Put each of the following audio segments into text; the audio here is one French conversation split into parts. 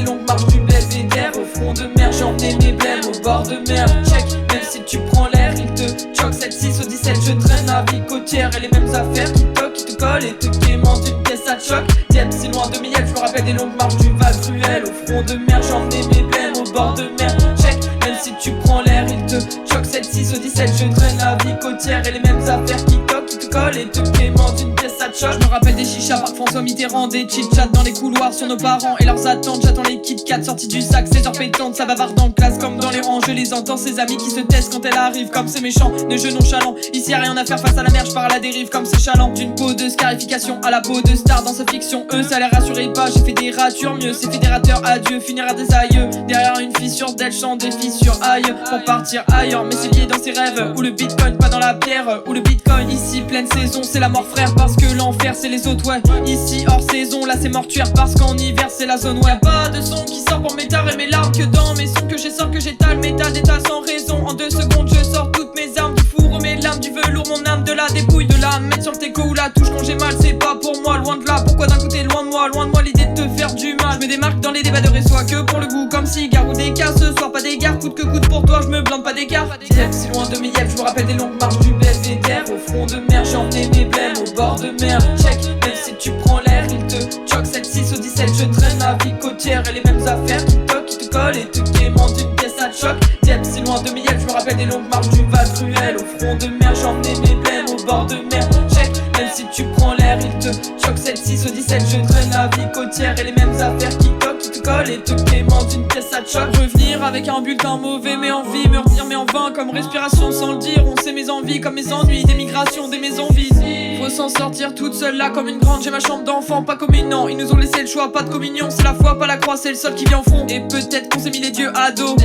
longues marches du belvédère. Au front de mer, j'ai emmené mes blèmes au bord de mer. Check, même si tu prends l'air, il te choque. 7-6 au 17, je traîne la vie côtière. Et les mêmes affaires qui toquent, qui te collent et te quémentent une pièce à choc. Dieppe, si loin de Miel, je me rappelle des longues marches du Val Cruel. Au front de mer, j'ai emmené mes blèmes au bord de mer. Check, même si tu prends l'air, il te choque. 7-6 au 17, je traîne la vie côtière. Et les mêmes affaires qui toquent, qui te collent et te quémentent une pièce à choc. Je me rappelle des chichas par François Mitterrand, des chit-chats dans les couloirs sur nos parents et leurs attentes. J'attends les Kit Kat sortis du sac, 16 heures pétantes, ça bavarde en classe comme dans les rangs. Je les entends, ces amis qui se testent quand elle arrive, comme c'est méchant, de jeux nonchalants. Ici y'a rien à faire face à la mer, je pars à la dérive comme c'est chalant. D'une peau de scarification à la peau de star dans sa fiction. Eux ça les rassurait pas, j'ai fait des ratures mieux. C'est fédérateur, adieu, finira des aïeux. Derrière une fissure d'elle chante des fissures aïe. Pour partir ailleurs, mais c'est lié dans ses rêves. Ou le bitcoin, pas dans la pierre, ou le bitcoin. Ici pleine saison, c'est la mort frère, parce que l'enfer c'est les autres ouais. Ici hors saison, là c'est mortuaire, parce qu'en hiver c'est la zone ouais. Pas de son qui sort pour m'étarer mes larmes, que dans mes sons que j'essore, que j'étale, métal d'étal sans raison. En 2 secondes je sors toutes mes armes, du four mes lames, du velours, mon âme, de la dépouille, de la mettre sur le teco ou la touche quand j'ai mal, c'est pas pour moi, loin de là. Pourquoi d'un côté loin de moi l'idée de te faire du mal. Je me démarque dans les débats de soit que pour le goût, comme cigare ou des cas. Ce soir pas d'égard, coûte que coûte pour toi, je me blinde pas d'écart. Dieppe, si loin de Miel, je me rappelle des longues marches du belvédère. Au front de mer, j'ai emmené mes blèmes au bord de mer. Check, même si tu prends l'air, il te choque. 7-6 au 17, je traîne la vie côtière. Et les mêmes affaires qui toquent, qui te collent et te quémentent une pièce à choc. Dieppe, si loin de Miel, je me rappelle des longues marches du Val Cruel. Au front de mer, j'ai emmené mes blèmes au bord de mer. Check, même si tu prends l'air, il te choque. 7-6 au 17, je traîne la vie côtière. Et les mêmes affaires qui toquent, qui te collent et te quémentent une pièce à choc. Revenir avec un bulletin mauvais mais en vie, me redire mais en vain comme respiration sans le dire. On sait mes envies comme mes ennuis, des migrations, des maisons vides. Faut s'en sortir toute seule là comme une grande. J'ai ma chambre d'enfant, pas comme une non. Ils nous ont laissé le choix, pas de communion. C'est la foi, pas la croix, c'est le sol qui vient au fond. Et peut-être qu'on s'est mis les dieux à dos.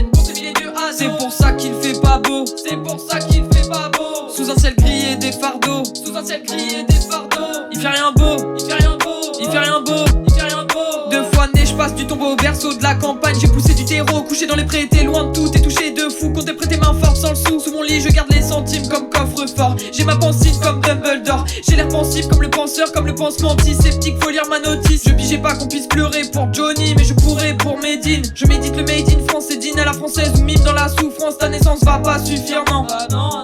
C'est pour ça qu'il fait pas beau. C'est pour ça qu'il fait pas beau. Sous un ciel gris et des fardeaux. Sous un ciel gris et des fardeaux. Il fait rien beau. Il fait rien beau. Il fait rien beau. Il fait rien beau. 2 fois né, je passe du tombeau au berceau de la campagne. J'ai poussé du terreau, couché dans les prés. T'es loin de tout, t'es touché de fou. Quand t'es prêté main forte sans le sou. Sous mon lit, je garde les centimes comme coffre-fort. J'ai ma pensive comme Dumbledore. J'ai l'air pensif comme le penseur, comme le pansement antiseptique. Faut lire ma notice. Je pigeais pas qu'on puisse pleurer pour Johnny, mais je pourrais pour Medine. Je médite le made in France, c'est dîne à la française ou mime dans la souffrance. Ta naissance va pas suffire, non.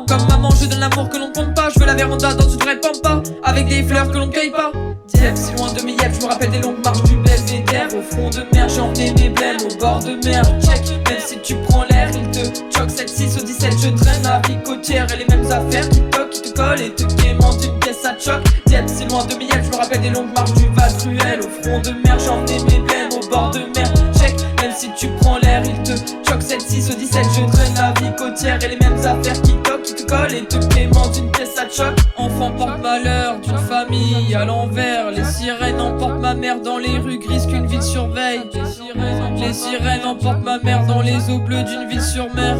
Comme maman, je donne l'amour que l'on compte pas. Je veux la véranda dans une vraie pampa, avec des fleurs que l'on cueille pas. Dieppe, si loin de Miel, je me rappelle des longues marches du belvédère. Au front de mer, j'ai emmené mes blèmes au bord de mer. Check, même si tu prends l'air, il te choque. 7-6 au 17, je traîne la vie côtière. Et les mêmes affaires qui toquent, qui te collent et te quémentent une pièce à choc. Dieppe, si loin de Miel, je me rappelle des longues marches du Val Cruel. Au front de mer, j'ai emmené mes blèmes au bord de mer. Check, même si tu prends l'air, il te choque. 7-6 au 17, je traîne la vie côtière. Et les mêmes affaires qui toquent, qui te collent et te quémentent une pièce à choc. Enfant porte-malheur d'une famille à l'envers. Les sirènes emportent ma mère dans les rues grises qu'une ville surveille. Les sirènes emportent ma mère dans les eaux bleues d'une ville sur mer.